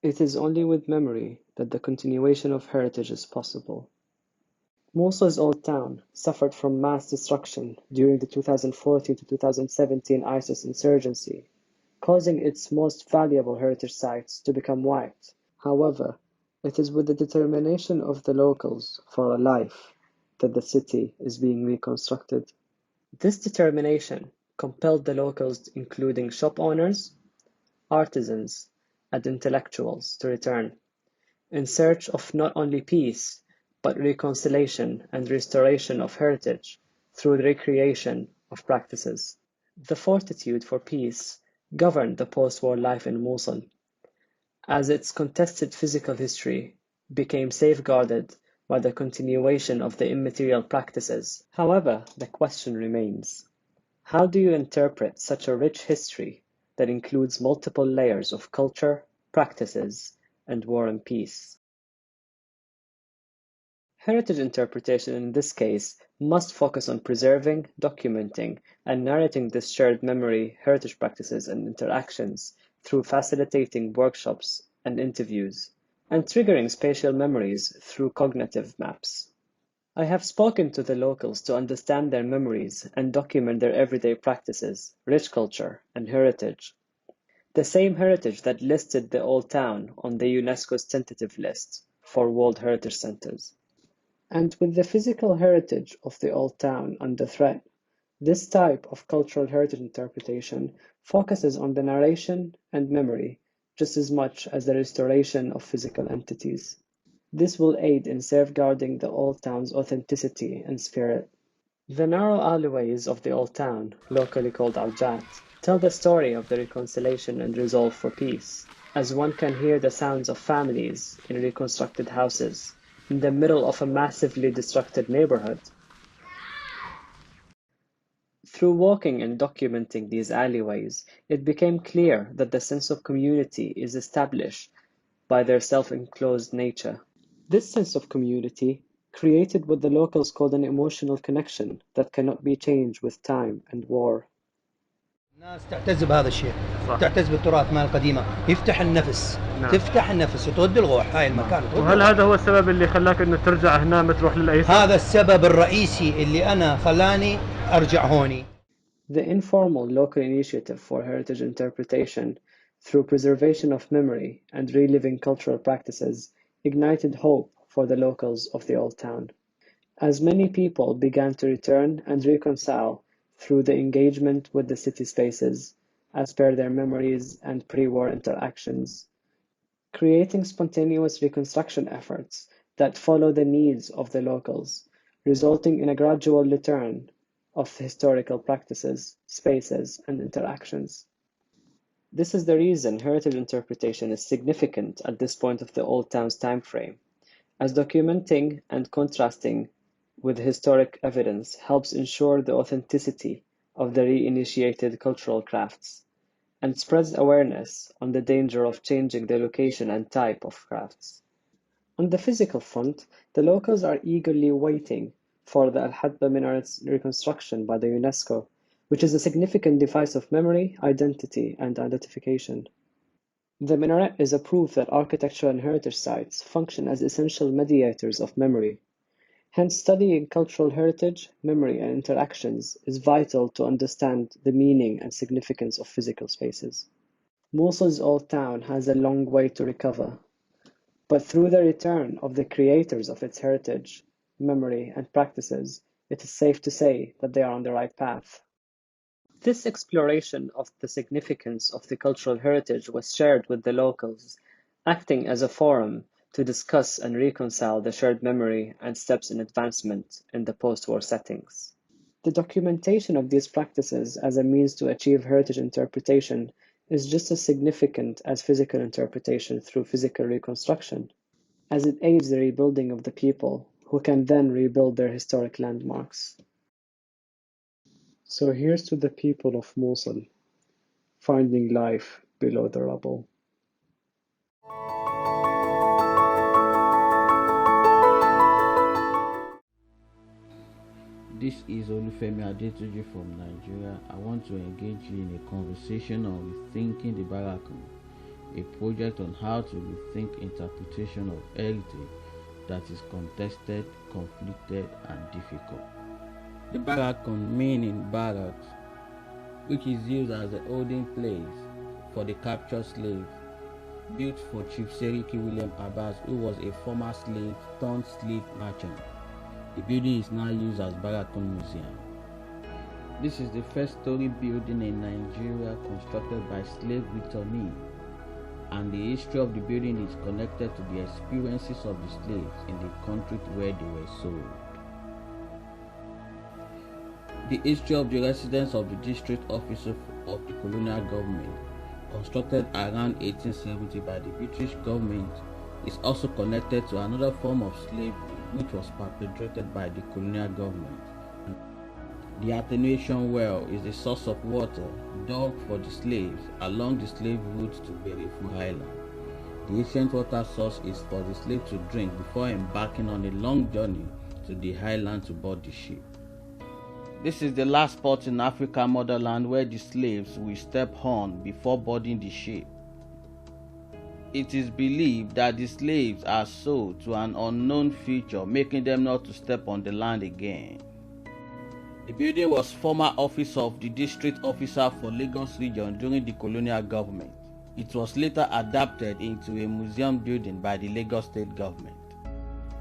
It is only with memory that the continuation of heritage is possible. Mosul's old town suffered from mass destruction during the 2014 to 2017 ISIS insurgency, causing its most valuable heritage sites to become wiped. However, it is with the determination of the locals for a life that the city is being reconstructed. This determination compelled the locals, including shop owners, artisans, and intellectuals, to return, in search of not only peace, but reconciliation and restoration of heritage through the recreation of practices. The fortitude for peace governed the post-war life in Mosul, as its contested physical history became safeguarded by the continuation of the immaterial practices. However, the question remains: how do you interpret such a rich history that includes multiple layers of culture, practices, and war and peace? Heritage interpretation in this case must focus on preserving, documenting, and narrating this shared memory, heritage practices, and interactions through facilitating workshops and interviews, and triggering spatial memories through cognitive maps. I have spoken to the locals to understand their memories and document their everyday practices, rich culture, and heritage. The same heritage that listed the Old Town on the UNESCO's tentative list for World Heritage Centers. And with the physical heritage of the Old Town under threat, this type of cultural heritage interpretation focuses on the narration and memory just as much as the restoration of physical entities. This will aid in safeguarding the Old Town's authenticity and spirit. The narrow alleyways of the Old Town, locally called Al-Jat, tell the story of the reconciliation and resolve for peace, as one can hear the sounds of families in reconstructed houses in the middle of a massively destructed neighborhood. Through walking and documenting these alleyways, it became clear that the sense of community is established by their self-enclosed nature. This sense of community created what the locals called an emotional connection that cannot be changed with time and war. الناس تعتز بهذا الشيء، صح. تعتز بالتراث مال القديمة، يفتح النفس، نعم. تفتح النفس وتودي الروح هاي المكان. وهل هذا هو السبب اللي خلاك انه ترجع هنا ما تروح للايسر؟ هذا السبب الرئيسي اللي أنا خلاني أرجع هوني. The informal local initiative for heritage interpretation through preservation of memory and reliving cultural practices ignited hope for the locals of the Old Town. As many people began to return and reconcile through the engagement with the city spaces, as per their memories and pre-war interactions, creating spontaneous reconstruction efforts that follow the needs of the locals, resulting in a gradual return of historical practices, spaces, and interactions. This is the reason heritage interpretation is significant at this point of the Old Town's time frame, as documenting and contrasting with historic evidence helps ensure the authenticity of the reinitiated cultural crafts, and spreads awareness on the danger of changing the location and type of crafts. On the physical front, the locals are eagerly waiting for the Al-Hadba minaret's reconstruction by the UNESCO, which is a significant device of memory, identity, and identification. The minaret is a proof that architecture and heritage sites function as essential mediators of memory. Hence, studying cultural heritage, memory, and interactions is vital to understand the meaning and significance of physical spaces. Mosul's Old Town has a long way to recover, but through the return of the creators of its heritage, memory, and practices, it is safe to say that they are on the right path. This exploration of the significance of the cultural heritage was shared with the locals, acting as a forum to discuss and reconcile the shared memory and steps in advancement in the post-war settings. The documentation of these practices as a means to achieve heritage interpretation is just as significant as physical interpretation through physical reconstruction, as it aids the rebuilding of the people, who can then rebuild their historic landmarks. So here's to the people of Mosul, finding life below the rubble. This is Olufemi Adetunji from Nigeria. I want to engage you in a conversation on rethinking the Barracoons. a project on how to rethink interpretation of heritage that is contested, conflicted, and difficult. The Barracoons, meaning barracks, which is used as the holding place for the captured slaves, built for Chief Seriki William Abbas, who was a former slave turned slave merchant. The building is now used as Barracoon Museum. This is the first-story building in Nigeria constructed by slave returnees, and the history of the building is connected to the experiences of the slaves in the country where they were sold. The history of the residence of the district office of the colonial government, constructed around 1870 by the British government, is also connected to another form of slavery which was perpetrated by the colonial government. The attenuation well is the source of water dug for the slaves along the slave route to Bereful Island. The ancient water source is for the slave to drink before embarking on a long journey to the island to board the ship. This is the last spot in African motherland where the slaves will step on before boarding the ship. It is believed that the slaves are sold to an unknown future, making them not to step on the land again. The building was former office of the district officer for Lagos region during the colonial government. It was later adapted into a museum building by the Lagos state government.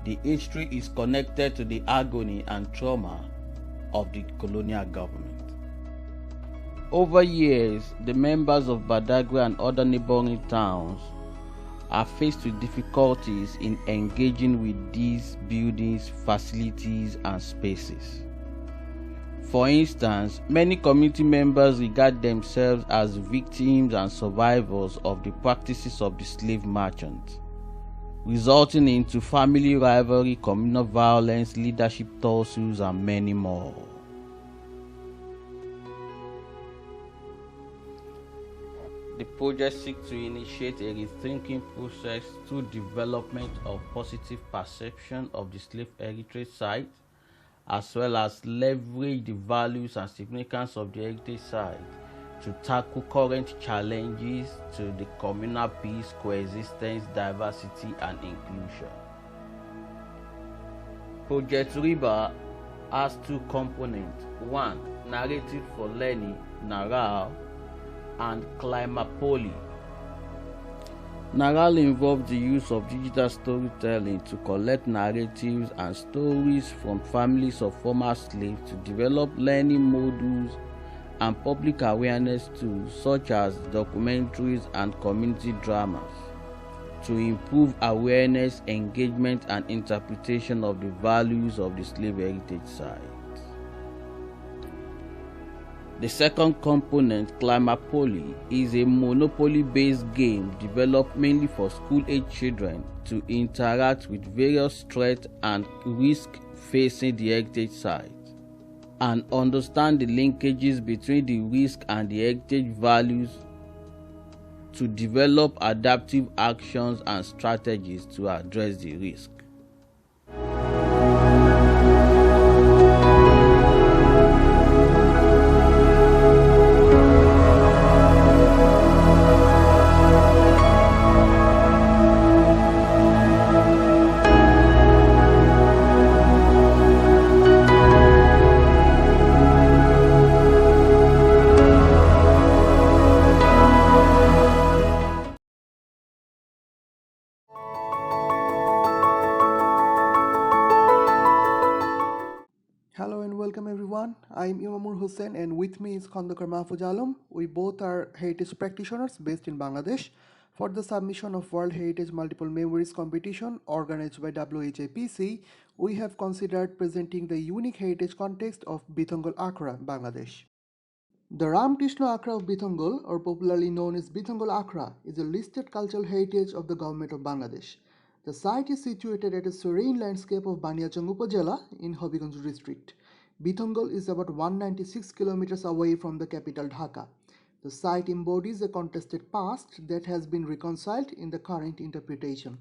The history is connected to the agony and trauma of the colonial government. Over years, the members of Badagry and other neighboring towns are faced with difficulties in engaging with these buildings, facilities, and spaces. For instance, many community members regard themselves as victims and survivors of the practices of the slave merchants, resulting into family rivalry, communal violence, leadership tussles, and many more. The project seeks to initiate a rethinking process through development of positive perception of the slave heritage site, as well as leverage the values and significance of the heritage site to tackle current challenges to the communal peace, coexistence, diversity, and inclusion. Project Riba has two components: one, narrative for learning, Naral, and Climapoli. Naral involves the use of digital storytelling to collect narratives and stories from families of former slaves to develop learning modules and public awareness tools such as documentaries and community dramas to improve awareness, engagement, and interpretation of the values of the slave heritage site. The second component, Climapoli, is a Monopoly-based game developed mainly for school-age children to interact with various threats and risks facing the heritage site, and understand the linkages between the risk and the heritage values to develop adaptive actions and strategies to address the risk. Hello and welcome everyone. I'm Imamur Hossain and with me is Khandokar Mahfuz. We both are heritage practitioners based in Bangladesh. For the submission of World Heritage Multiple Memories competition organized by WHAPC, we have considered presenting the unique heritage context of Bithangal, Akhra, Bangladesh. The Ramakrishna Akhra of Bithangal, or popularly known as Bithangal Akhra, is a listed cultural heritage of the government of Bangladesh. The site is situated at a serene landscape of Baniachang Upazila in Habiganj district. Bithangal is about 196 kilometers away from the capital Dhaka. The site embodies a contested past that has been reconciled in the current interpretation.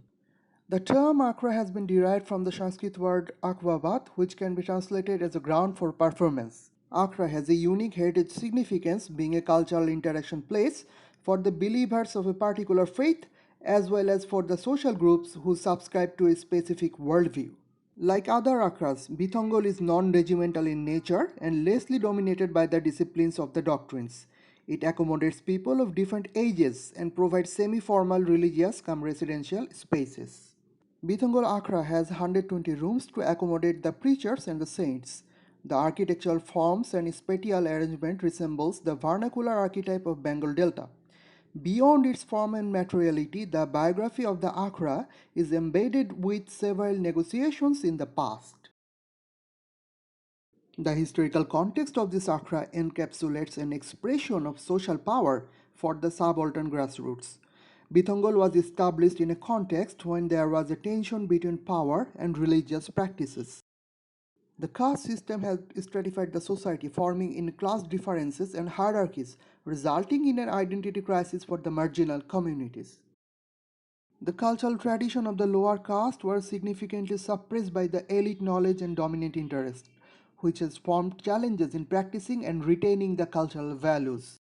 The term Akhra has been derived from the Sanskrit word akvavat, which can be translated as a ground for performance. Akhra has a unique heritage significance, being a cultural interaction place for the believers of a particular faith as well as for the social groups who subscribe to a specific worldview. Like other Akhras, Bithangal is non-regimental in nature and lessly dominated by the disciplines of the doctrines. It accommodates people of different ages and provides semi-formal religious cum residential spaces. Bithangal Akhra has 120 rooms to accommodate the preachers and the saints. The architectural forms and spatial arrangement resembles the vernacular archetype of Bengal Delta. Beyond its form and materiality, the biography of the Akhra is embedded with several negotiations in the past. The historical context of this Akhra encapsulates an expression of social power for the subaltern grassroots. Bithangal was established in a context when there was a tension between power and religious practices. The caste system has stratified the society, forming in class differences and hierarchies, resulting in an identity crisis for the marginal communities. The cultural tradition of the lower caste were significantly suppressed by the elite knowledge and dominant interest, which has formed challenges in practicing and retaining the cultural values.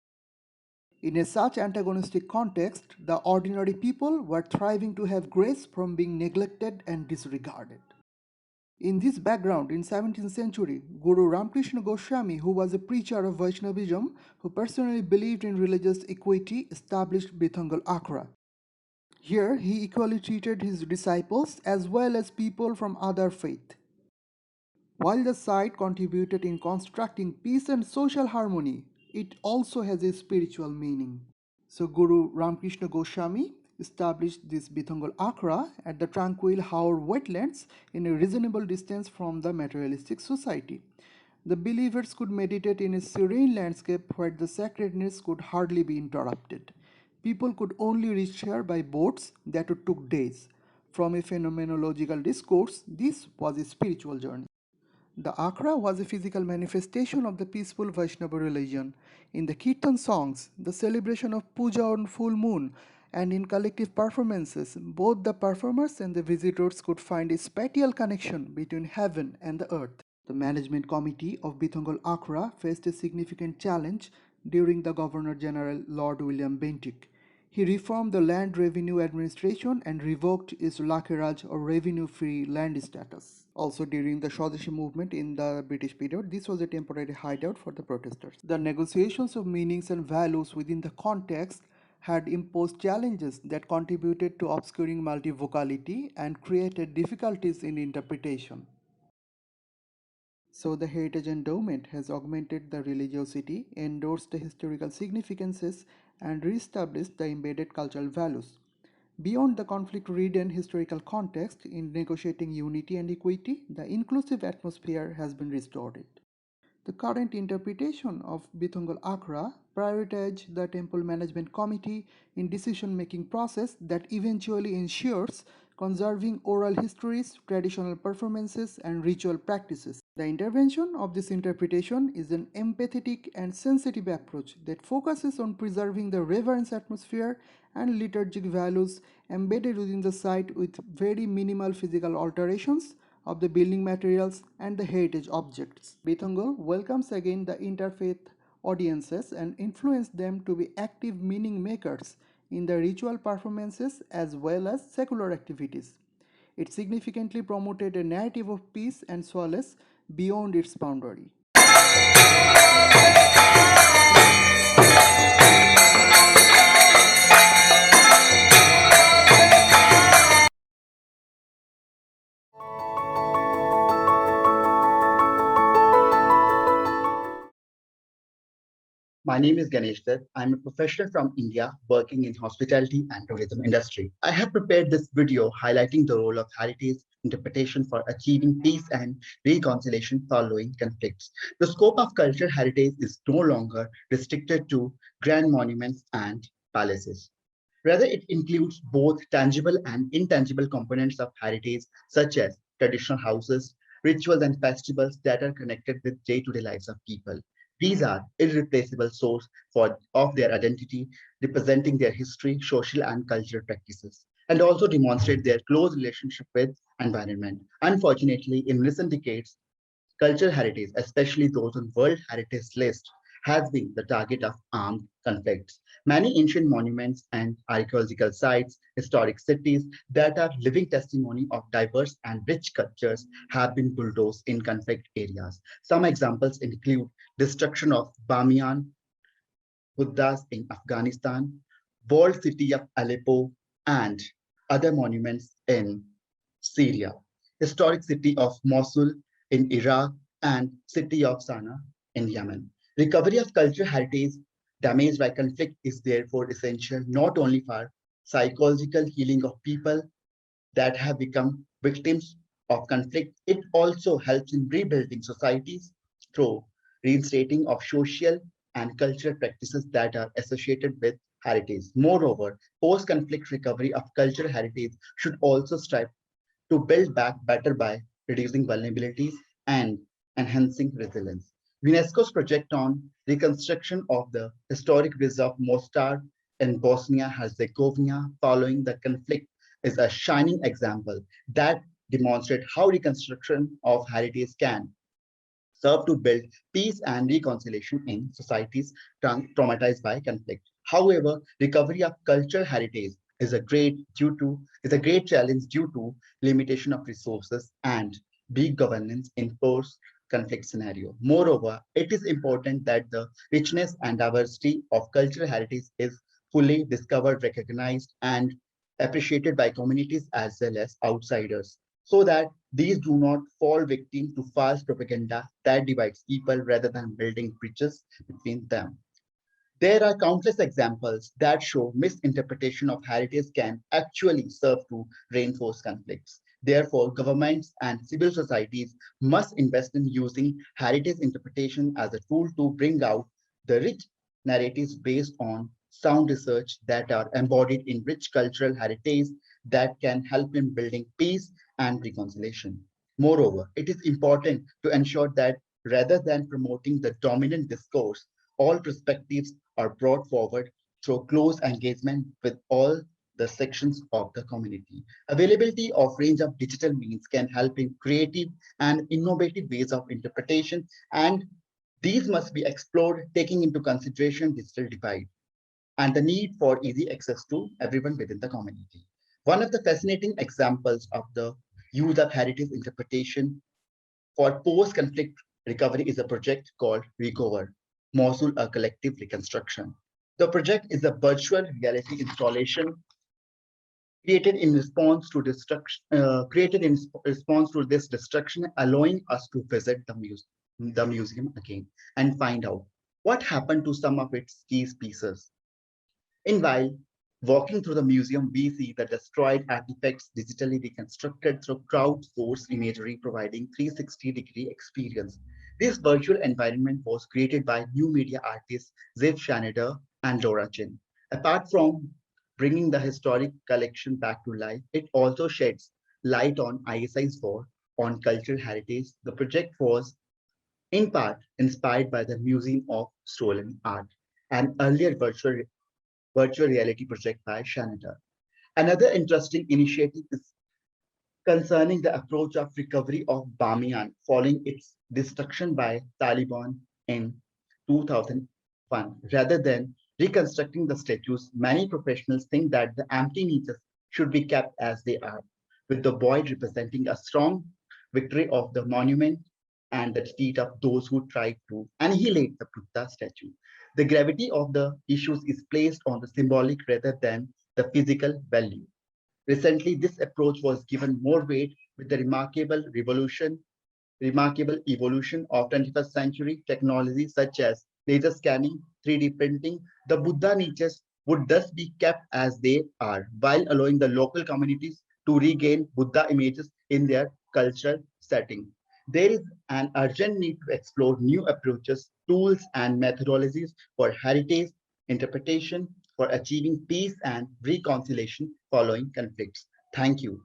In a such antagonistic context, the ordinary people were thriving to have grace from being neglected and disregarded. In this background, in 17th century, Guru Ramkrishna Goswami, who was a preacher of Vaishnavism, who personally believed in religious equity, established Bithangal Akhra. Here, he equally treated his disciples as well as people from other faith. While the site contributed in constructing peace and social harmony, it also has a spiritual meaning. So Guru Ramkrishna Goswami established this Bithangal Akhra at the tranquil Haur wetlands in a reasonable distance from the materialistic society. The believers could meditate in a serene landscape where the sacredness could hardly be interrupted. People could only reach here by boats that took days. From a phenomenological discourse, this was a spiritual journey. The Akhra was a physical manifestation of the peaceful Vaishnava religion. In the Kirtan songs, the celebration of puja on full moon, and in collective performances, both the performers and the visitors could find a spatial connection between heaven and the earth. The management committee of Bithangal Akhra faced a significant challenge during the Governor General Lord William Bentinck. He reformed the land revenue administration and revoked its Lakheraj or revenue-free land status. Also during the Swadeshi movement in the British period, this was a temporary hideout for the protesters. The negotiations of meanings and values within the context had imposed challenges that contributed to obscuring multivocality and created difficulties in interpretation. So the heritage endowment has augmented the religiosity, endorsed the historical significances, and re-established the embedded cultural values. Beyond the conflict-ridden historical context, in negotiating unity and equity, the inclusive atmosphere has been restored. The current interpretation of Bithangal Akhra prioritizes the temple management committee in decision-making process that eventually ensures conserving oral histories, traditional performances, and ritual practices. The intervention of this interpretation is an empathetic and sensitive approach that focuses on preserving the reverence atmosphere and liturgic values embedded within the site with very minimal physical alterations of the building materials and the heritage objects. Bithangal welcomes again the interfaith audiences and influence them to be active meaning makers in the ritual performances as well as secular activities. It significantly promoted a narrative of peace and solace beyond its boundary. My name is Ganesh. I'm a professional from India working in hospitality and tourism industry. I have prepared this video highlighting the role of heritage interpretation for achieving peace and reconciliation following conflicts. The scope of cultural heritage is no longer restricted to grand monuments and palaces. Rather, it includes both tangible and intangible components of heritage, such as traditional houses, rituals, and festivals that are connected with day-to-day lives of people. These are irreplaceable source of their identity, representing their history, social and cultural practices, and also demonstrate their close relationship with environment. Unfortunately, in recent decades, cultural heritage, especially those on World Heritage List, has been the target of armed conflicts. Many ancient monuments and archaeological sites, historic cities that are living testimony of diverse and rich cultures have been bulldozed in conflict areas. Some examples include destruction of Bamiyan Buddhas in Afghanistan, walled city of Aleppo, and other monuments in Syria, historic city of Mosul in Iraq, and city of Sana'a in Yemen. Recovery of cultural heritage damaged by conflict is therefore essential not only for psychological healing of people that have become victims of conflict, it also helps in rebuilding societies through reinstating of social and cultural practices that are associated with heritage. Moreover, post-conflict recovery of cultural heritage should also strive to build back better by reducing vulnerabilities and enhancing resilience. UNESCO's project on reconstruction of the historic village of Mostar in Bosnia-Herzegovina following the conflict is a shining example that demonstrates how reconstruction of heritage can serve to build peace and reconciliation in societies traumatized by conflict. However, recovery of cultural heritage is a great challenge due to limitation of resources and weak governance in post-conflict scenario. Moreover, it is important that the richness and diversity of cultural heritage is fully discovered, recognized, and appreciated by communities as well as outsiders, so that these do not fall victim to false propaganda that divides people rather than building bridges between them. There are countless examples that show misinterpretation of heritage can actually serve to reinforce conflicts. Therefore, governments and civil societies must invest in using heritage interpretation as a tool to bring out the rich narratives based on sound research that are embodied in rich cultural heritage that can help in building peace and reconciliation. Moreover, it is important to ensure that rather than promoting the dominant discourse, all perspectives are brought forward through close engagement with all the sections of the community. Availability of range of digital means can help in creative and innovative ways of interpretation, and these must be explored taking into consideration digital divide and the need for easy access to everyone within the community. One of the fascinating examples of the use of heritage interpretation for post-conflict recovery is a project called Recover, Mosul, a collective reconstruction. The project is a virtual reality installation created in response to this destruction, allowing us to visit the museum again and find out what happened to some of its key pieces. And while walking through the museum, we see the destroyed artifacts digitally reconstructed through crowdsourced imagery, providing 360-degree experience. This virtual environment was created by new media artists Ziv Schneider and Laura Chin. Apart from bringing the historic collection back to life, it also sheds light on ISI's war on cultural heritage. The project was in part inspired by the Museum of Stolen Art, an earlier virtual reality project by Shanita. Another interesting initiative is concerning the approach of recovery of Bamiyan following its destruction by Taliban in 2001. Rather than reconstructing the statues, many professionals think that the empty niches should be kept as they are, with the void representing a strong victory of the monument and the defeat of those who tried to annihilate the Buddha statue. The gravity of the issues is placed on the symbolic rather than the physical value. Recently, this approach was given more weight with the remarkable evolution of 21st century technology such as laser scanning, 3D printing. The Buddha niches would thus be kept as they are, while allowing the local communities to regain Buddha images in their cultural setting. There is an urgent need to explore new approaches, tools, and methodologies for heritage interpretation for achieving peace and reconciliation following conflicts. Thank you.